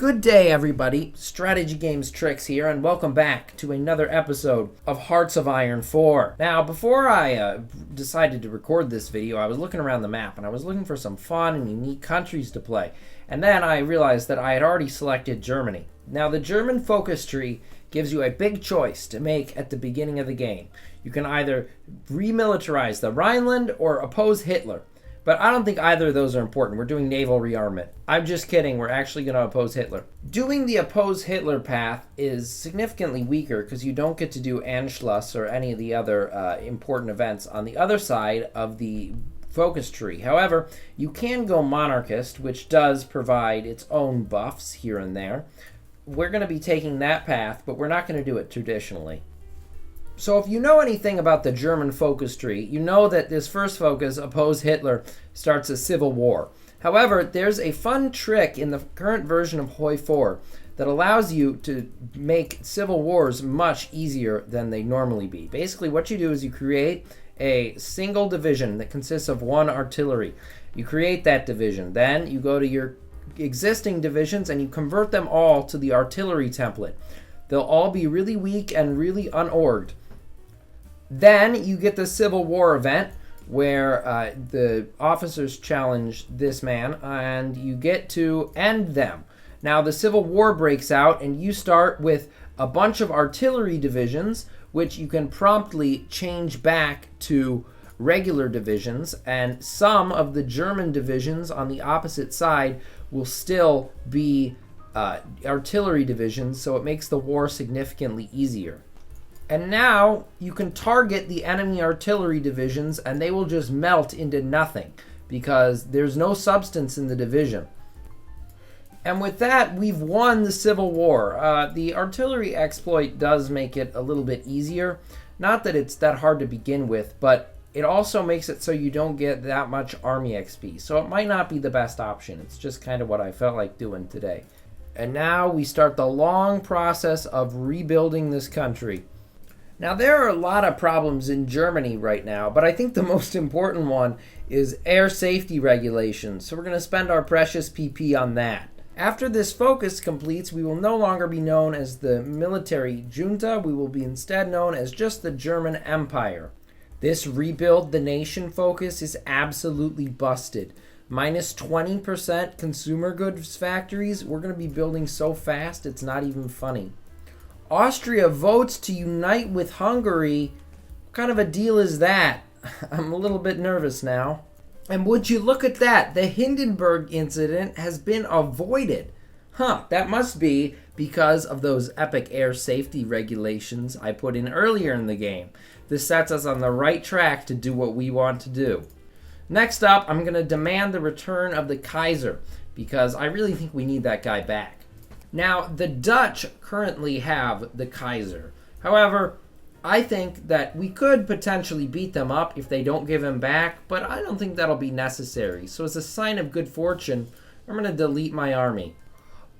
Good day, everybody. Strategy Games Tricks here, and welcome back to another episode of Hearts of Iron 4. Now, before I decided to record this video, I was looking around the map, and I was looking for some fun and unique countries to play. And then I realized that I had already selected Germany. Now, the German focus tree gives you a big choice to make at the beginning of the game. You can either remilitarize the Rhineland or oppose Hitler. But I don't think either of those are important. We're doing naval rearmament. I'm just kidding. We're actually going to oppose Hitler. Doing the oppose Hitler path is significantly weaker because you don't get to do Anschluss or any of the other important events on the other side of the focus tree. However, you can go monarchist, which does provide its own buffs here and there. We're going to be taking that path, but we're not going to do it traditionally. So if you know anything about the German focus tree, you know that this first focus, oppose Hitler, starts a civil war. However, there's a fun trick in the current version of Hoi4 that allows you to make civil wars much easier than they normally be. Basically, what you do is you create a single division that consists of one artillery. You create that division. Then you go to your existing divisions and you convert them all to the artillery template. They'll all be really weak and really unorged. Then you get the Civil War event where the officers challenge this man and you get to end them. Now the Civil War breaks out and you start with a bunch of artillery divisions which you can promptly change back to regular divisions, and some of the German divisions on the opposite side will still be artillery divisions, so it makes the war significantly easier. And now you can target the enemy artillery divisions and they will just melt into nothing because there's no substance in the division. And with that, we've won the Civil War. The artillery exploit does make it a little bit easier. Not that it's that hard to begin with, but it also makes it so you don't get that much army XP. So it might not be the best option. It's just kind of what I felt like doing today. And now we start the long process of rebuilding this country. Now, there are a lot of problems in Germany right now, but I think the most important one is air safety regulations. So we're going to spend our precious PP on that. After this focus completes, we will no longer be known as the military junta. We will be instead known as just the German Empire. This rebuild the nation focus is absolutely busted. Minus 20% consumer goods factories. We're going to be building so fast, it's not even funny. Austria votes to unite with Hungary. What kind of a deal is that? I'm a little bit nervous now. And would you look at that? The Hindenburg incident has been avoided. That must be because of those epic air safety regulations I put in earlier in the game. This sets us on the right track to do what we want to do. Next up, I'm going to demand the return of the Kaiser because I really think we need that guy back. Now, the Dutch currently have the Kaiser. However, I think that we could potentially beat them up if they don't give him back, but I don't think that'll be necessary. So as a sign of good fortune, I'm going to delete my army.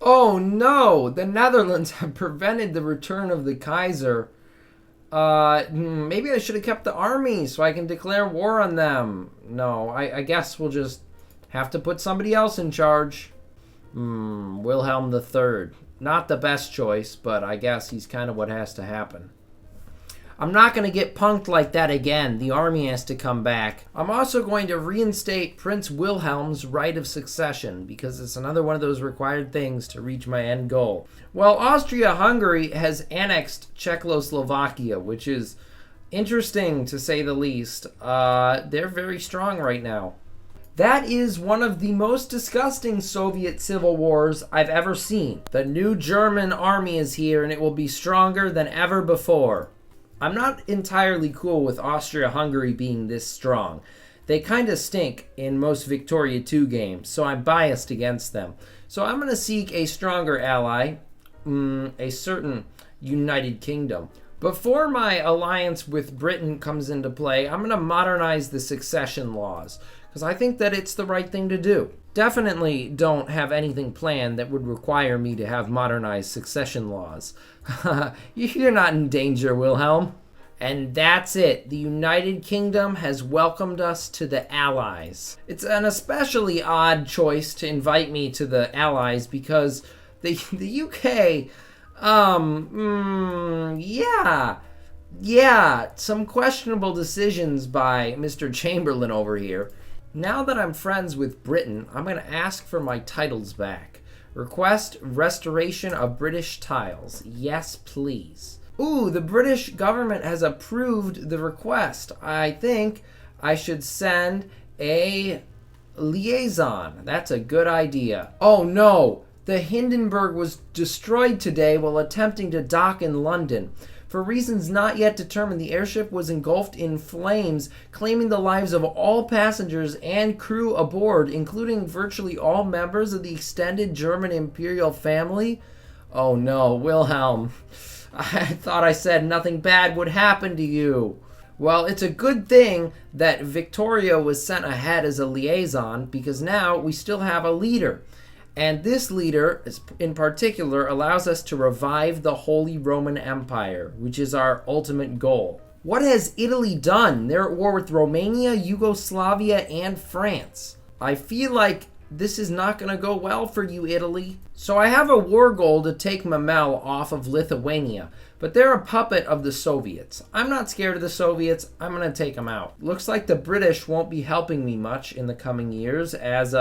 Oh no! The Netherlands have prevented the return of the Kaiser. Maybe I should have kept the army so I can declare war on them. No, I guess we'll just have to put somebody else in charge. Wilhelm III. Not the best choice, but I guess he's kind of what has to happen. I'm not going to get punked like that again. The army has to come back. I'm also going to reinstate Prince Wilhelm's right of succession because it's another one of those required things to reach my end goal. Well, Austria-Hungary has annexed Czechoslovakia, which is interesting to say the least. They're very strong right now. That is one of the most disgusting Soviet civil wars I've ever seen. The new German army is here and it will be stronger than ever before. I'm not entirely cool with Austria-Hungary being this strong. They kind of stink in most Victoria 2 games, so I'm biased against them. So I'm going to seek a stronger ally, a certain United Kingdom. Before my alliance with Britain comes into play, I'm going to modernize the succession laws, because I think that it's the right thing to do. Definitely don't have anything planned that would require me to have modernized succession laws. You're not in danger, Wilhelm. And that's it. The United Kingdom has welcomed us to the Allies. It's an especially odd choice to invite me to the Allies because The UK, yeah, some questionable decisions by Mr. Chamberlain over here. Now that I'm friends with Britain, I'm going to ask for my titles back. Request restoration of British tiles. Yes, please. Ooh, the British government has approved the request. I think I should send a liaison. That's a good idea. Oh no, the Hindenburg was destroyed today while attempting to dock in London. For reasons not yet determined, the airship was engulfed in flames, claiming the lives of all passengers and crew aboard, including virtually all members of the extended German imperial family. Oh no, Wilhelm. I thought I said nothing bad would happen to you. Well, it's a good thing that Victoria was sent ahead as a liaison, because now we still have a leader. And this leader, in particular, allows us to revive the Holy Roman Empire, which is our ultimate goal. What has Italy done? They're at war with Romania, Yugoslavia, and France. I feel like this is not going to go well for you, Italy. So I have a war goal to take Memel off of Lithuania, but they're a puppet of the Soviets. I'm not scared of the Soviets. I'm going to take them out. Looks like the British won't be helping me much in the coming years, as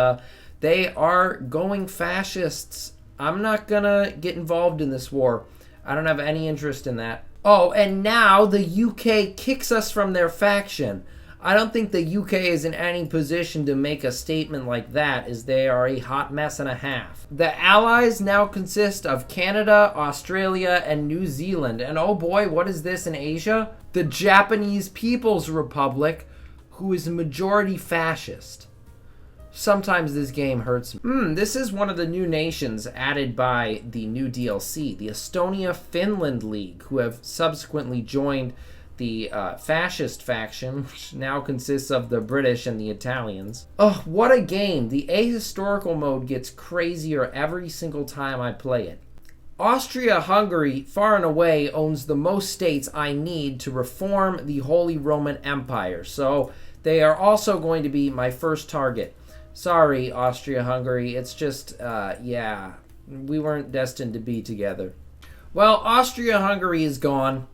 they are going fascists. I'm not going to get involved in this war. I don't have any interest in that. Oh, and now the UK kicks us from their faction. I don't think the UK is in any position to make a statement like that, as they are a hot mess and a half. The Allies now consist of Canada, Australia, and New Zealand. And oh boy, what is this in Asia? The Japanese People's Republic, who is a majority fascist. Sometimes this game hurts me. This is one of the new nations added by the new DLC, the Estonia-Finland League, who have subsequently joined the fascist faction, which now consists of the British and the Italians. Oh, what a game. The ahistorical mode gets crazier every single time I play it. Austria-Hungary, far and away, owns the most states I need to reform the Holy Roman Empire, so they are also going to be my first target. Sorry, Austria-Hungary, it's just, we weren't destined to be together. Well, Austria-Hungary is gone.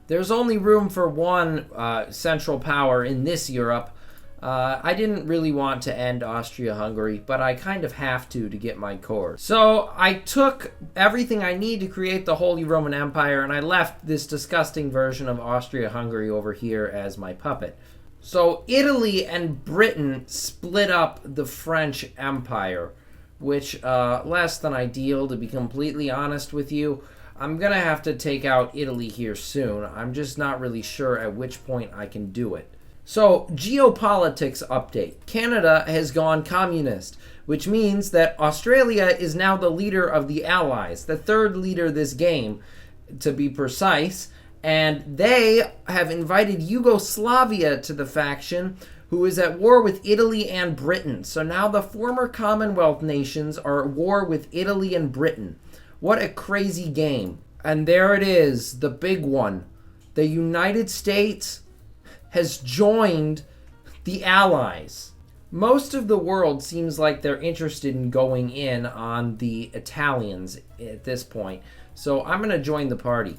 There's only room for one central power in this Europe. I didn't really want to end Austria-Hungary, but I kind of have to get my core. So I took everything I need to create the Holy Roman Empire, and I left this disgusting version of Austria-Hungary over here as my puppet. So Italy and Britain split up the French Empire, which less than ideal, to be completely honest with you. I'm going to have to take out Italy here soon. I'm just not really sure at which point I can do it. So, geopolitics update. Canada has gone communist, which means that Australia is now the leader of the Allies, the third leader this game, to be precise. And they have invited Yugoslavia to the faction, who is at war with Italy and Britain. So now the former Commonwealth nations are at war with Italy and Britain. What a crazy game. And there it is, the big one. The United States has joined the Allies. Most of the world seems like they're interested in going in on the Italians at this point. So I'm going to join the party.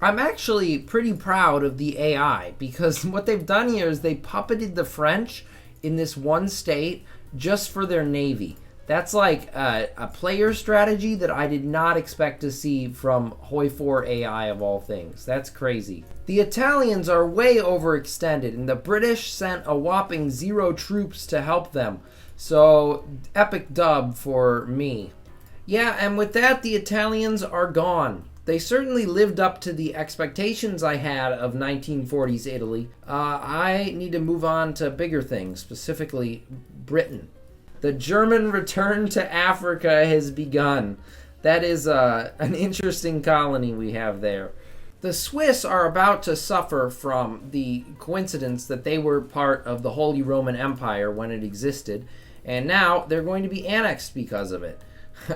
I'm actually pretty proud of the AI, because what they've done here is they puppeted the French in this one state just for their navy. That's like a player strategy that I did not expect to see from Hoi4 AI of all things. That's crazy. The Italians are way overextended, and the British sent a whopping 0 troops to help them. So, epic dub for me. Yeah, and with that, the Italians are gone. They certainly lived up to the expectations I had of 1940s Italy. I need to move on to bigger things, specifically Britain. The German return to Africa has begun. That is an interesting colony we have there. The Swiss are about to suffer from the coincidence that they were part of the Holy Roman Empire when it existed, and now they're going to be annexed because of it.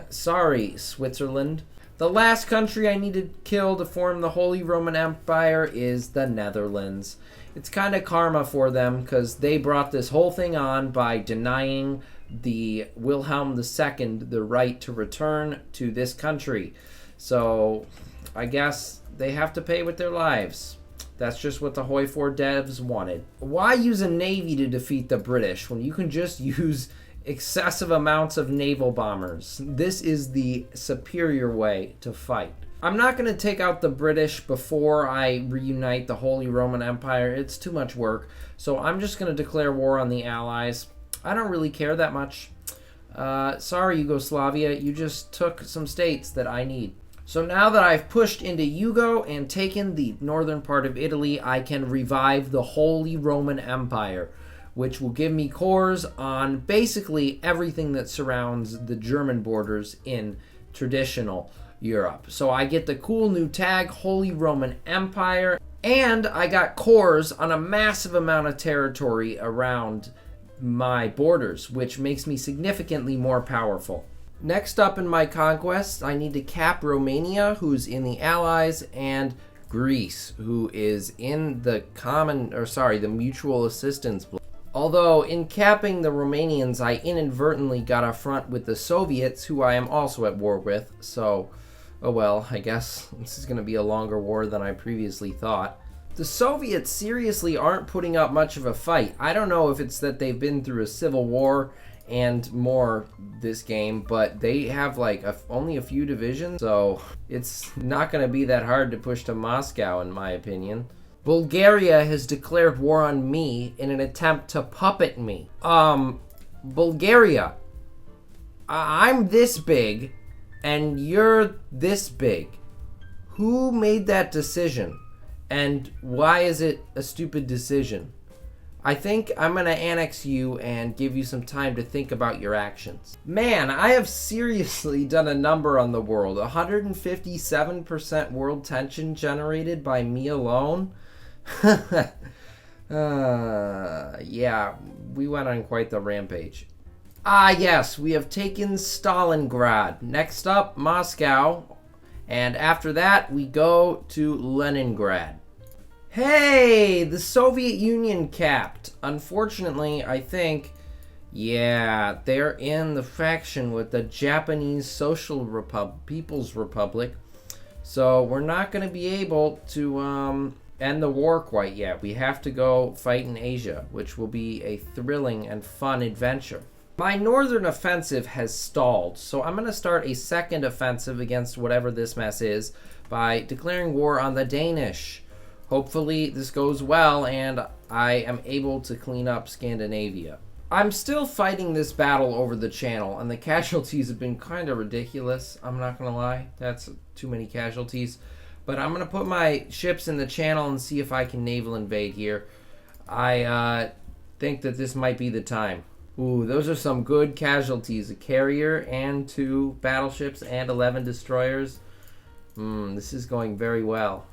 Sorry, Switzerland. The last country I need to kill to form the Holy Roman Empire is the Netherlands. It's kind of karma for them, because they brought this whole thing on by denying the Wilhelm II the right to return to this country. So I guess they have to pay with their lives. That's just what the Hoi4 devs wanted. Why use a navy to defeat the British when you can just use excessive amounts of naval bombers? This is the superior way to fight. I'm not going to take out the British before I reunite the Holy Roman Empire. It's too much work. So I'm just going to declare war on the Allies. I don't really care that much. Sorry, Yugoslavia. You just took some states that I need. So now that I've pushed into Yugo and taken the northern part of Italy, I can revive the Holy Roman Empire, which will give me cores on basically everything that surrounds the German borders in traditional Europe. So I get the cool new tag, Holy Roman Empire, and I got cores on a massive amount of territory around my borders, which makes me significantly more powerful. Next up in my conquests, I need to cap Romania, who's in the Allies, and Greece, who is in the the mutual assistance block. Although in capping the Romanians, I inadvertently got a front with the Soviets, who I am also at war with, so, oh well, I guess this is going to be a longer war than I previously thought. The Soviets seriously aren't putting up much of a fight. I don't know if it's that they've been through a civil war and more this game, but they have like only a few divisions, so it's not going to be that hard to push to Moscow, in my opinion. Bulgaria has declared war on me in an attempt to puppet me. Bulgaria, I'm this big and you're this big. Who made that decision? And why is it a stupid decision? I think I'm going to annex you and give you some time to think about your actions. Man, I have seriously done a number on the world. 157% world tension generated by me alone. Yeah, we went on quite the rampage. Yes, we have taken Stalingrad. Next up, Moscow. And after that, we go to Leningrad. Hey, the Soviet Union capped. Unfortunately, I think, yeah, they're in the faction with the Japanese People's Republic. So we're not going to be able to end the war quite yet. We have to go fight in Asia, which will be a thrilling and fun adventure. My northern offensive has stalled, so I'm going to start a second offensive against whatever this mess is by declaring war on the Danish. Hopefully this goes well and I am able to clean up Scandinavia. I'm still fighting this battle over the channel and the casualties have been kind of ridiculous. I'm not going to lie. That's too many casualties. But I'm going to put my ships in the channel and see if I can naval invade here. I think that this might be the time. Ooh, those are some good casualties. A carrier and 2 battleships and 11 destroyers. This is going very well.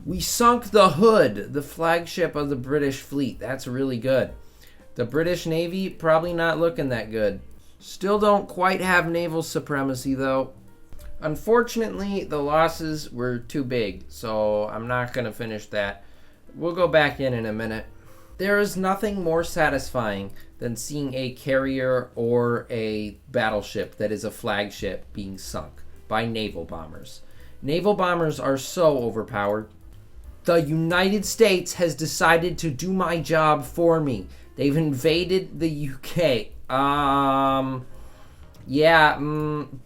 We sunk the Hood, the flagship of the British fleet. That's really good. The British Navy, probably not looking that good. Still don't quite have naval supremacy, though. Unfortunately, the losses were too big, so I'm not going to finish that. We'll go back in a minute. There is nothing more satisfying than seeing a carrier or a battleship that is a flagship being sunk by naval bombers. Naval bombers are so overpowered. The United States has decided to do my job for me. They've invaded the UK.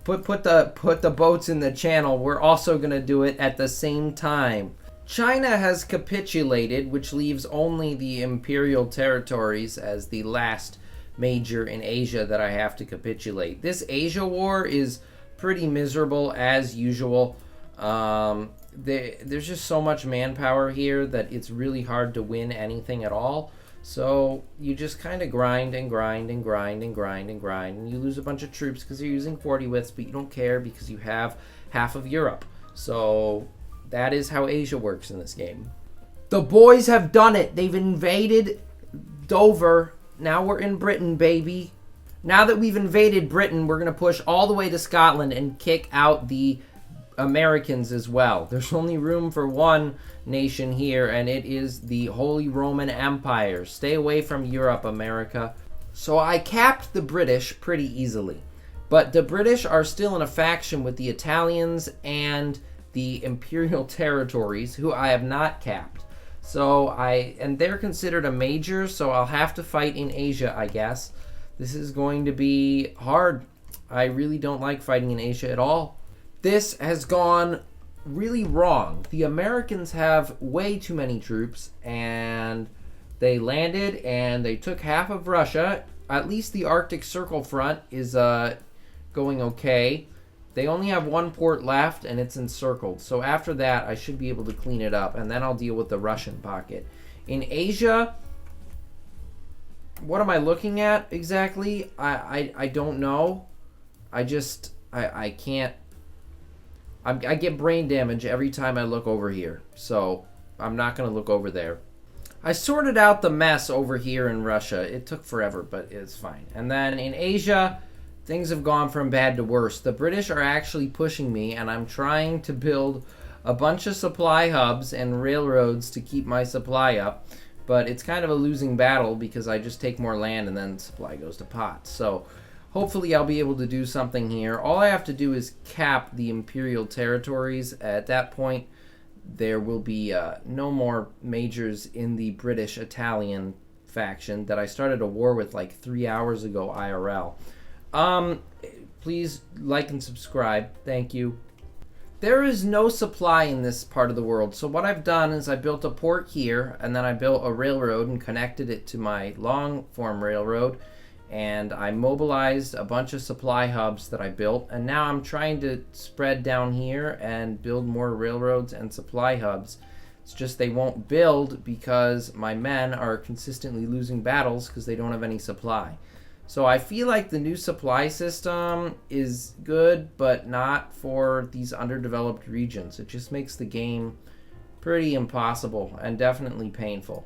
Put the boats in the channel. We're also going to do it at the same time. China has capitulated, which leaves only the imperial territories as the last major in Asia that I have to capitulate. This Asia war is pretty miserable as usual. There's just so much manpower here that it's really hard to win anything at all. So you just kind of grind and grind and grind and grind and grind, and you lose a bunch of troops because you're using 40 wits, but you don't care because you have half of Europe. So that is how Asia works in this game. The boys have done it. They've invaded Dover. Now we're in Britain, baby. Now that we've invaded Britain, we're going to push all the way to Scotland and kick out the Americans as well. There's only room for one nation here, and it is the Holy Roman Empire. Stay away from Europe, America. So I capped the British pretty easily. But the British are still in a faction with the Italians and the Imperial Territories, who I have not capped. And they're considered a major, so I'll have to fight in Asia, I guess. This is going to be hard. I really don't like fighting in Asia at all. This has gone really wrong. The Americans have way too many troops, and they landed and they took half of Russia. At least the Arctic Circle front is going okay. They only have one port left, and it's encircled. So after that, I should be able to clean it up, and then I'll deal with the Russian pocket. In Asia, what am I looking at exactly? I don't know. I can't. I get brain damage every time I look over here, so I'm not going to look over there. I sorted out the mess over here in Russia. It took forever, but it's fine. And then in Asia, things have gone from bad to worse. The British are actually pushing me, and I'm trying to build a bunch of supply hubs and railroads to keep my supply up. But it's kind of a losing battle because I just take more land and then supply goes to pot. So hopefully I'll be able to do something here. All I have to do is cap the Imperial Territories. At that point, there will be no more majors in the British-Italian faction that I started a war with like 3 hours ago IRL. Please like and subscribe. Thank you. There is no supply in this part of the world, so what I've done is I built a port here, and then I built a railroad and connected it to my long-form railroad, and I mobilized a bunch of supply hubs that I built, and now I'm trying to spread down here and build more railroads and supply hubs. It's just they won't build because my men are consistently losing battles because they don't have any supply. So I feel like the new supply system is good, but not for these underdeveloped regions. It just makes the game pretty impossible and definitely painful.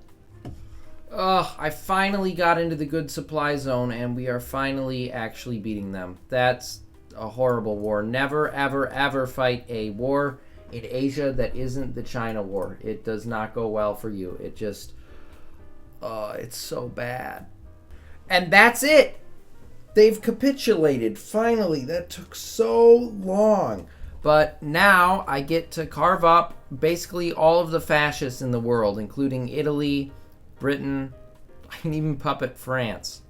I finally got into the good supply zone, and we are finally actually beating them. That's a horrible war. Never, ever, ever fight a war in Asia that isn't the China war. It does not go well for you. It just, it's so bad. And that's it. They've capitulated. Finally. That took so long. But now I get to carve up basically all of the fascists in the world, including Italy, Britain. I can even puppet France.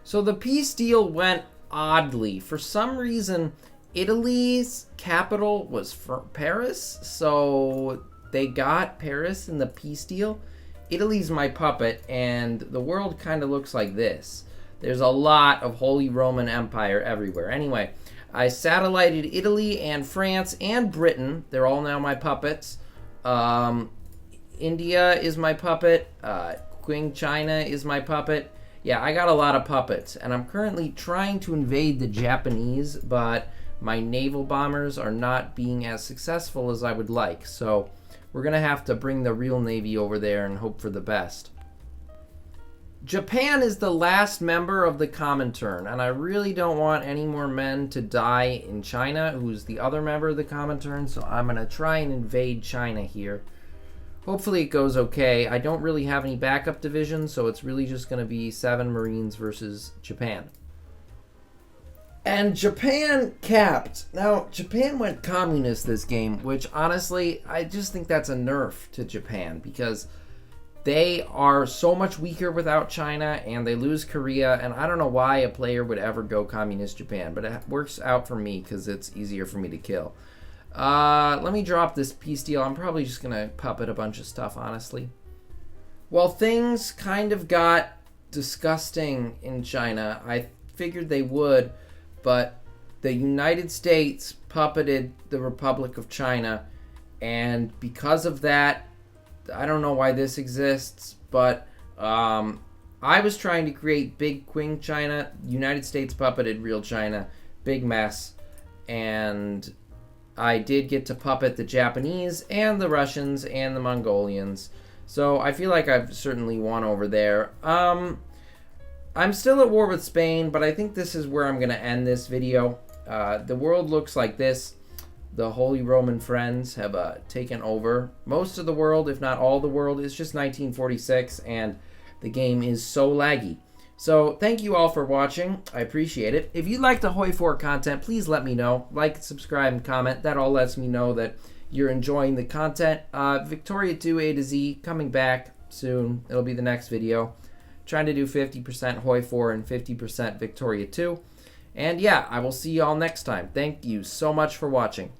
So the peace deal went oddly. For some reason, Italy's capital was Paris, so they got Paris in the peace deal. Italy's my puppet, and the world kind of looks like this. There's a lot of Holy Roman Empire everywhere. Anyway, I satellited Italy and France and Britain. They're all now my puppets. India is my puppet. Qing China is my puppet. Yeah, I got a lot of puppets, and I'm currently trying to invade the Japanese, but my naval bombers are not being as successful as I would like. So we're going to have to bring the real Navy over there and hope for the best. Japan is the last member of the Comintern, and I really don't want any more men to die in China, who's the other member of the Comintern, so I'm going to try and invade China here. Hopefully it goes okay. I don't really have any backup divisions, so it's really just going to be 7 Marines versus Japan. And Japan capped. Now, Japan went communist this game, which honestly, I just think that's a nerf to Japan because they are so much weaker without China, and they lose Korea, and I don't know why a player would ever go communist Japan, but it works out for me because it's easier for me to kill. Let me drop this peace deal. I'm probably just going to puppet a bunch of stuff, honestly. Well, things kind of got disgusting in China. I figured they would, but the United States puppeted the Republic of China, and because of that, I don't know why this exists, but I was trying to create big Qing China. United States puppeted real China. Big mess. And I did get to puppet the Japanese and the Russians and the Mongolians. So I feel like I've certainly won over there. I'm still at war with Spain, but I think this is where I'm going to end this video. The world looks like this. The Holy Roman Friends have taken over most of the world, if not all the world. It's just 1946, and the game is so laggy. So thank you all for watching. I appreciate it. If you like the Hoi4 content, please let me know. Like, subscribe, and comment. That all lets me know that you're enjoying the content. Victoria 2 A to Z coming back soon. It'll be the next video. Trying to do 50% Hoi4 and 50% Victoria 2. And yeah, I will see you all next time. Thank you so much for watching.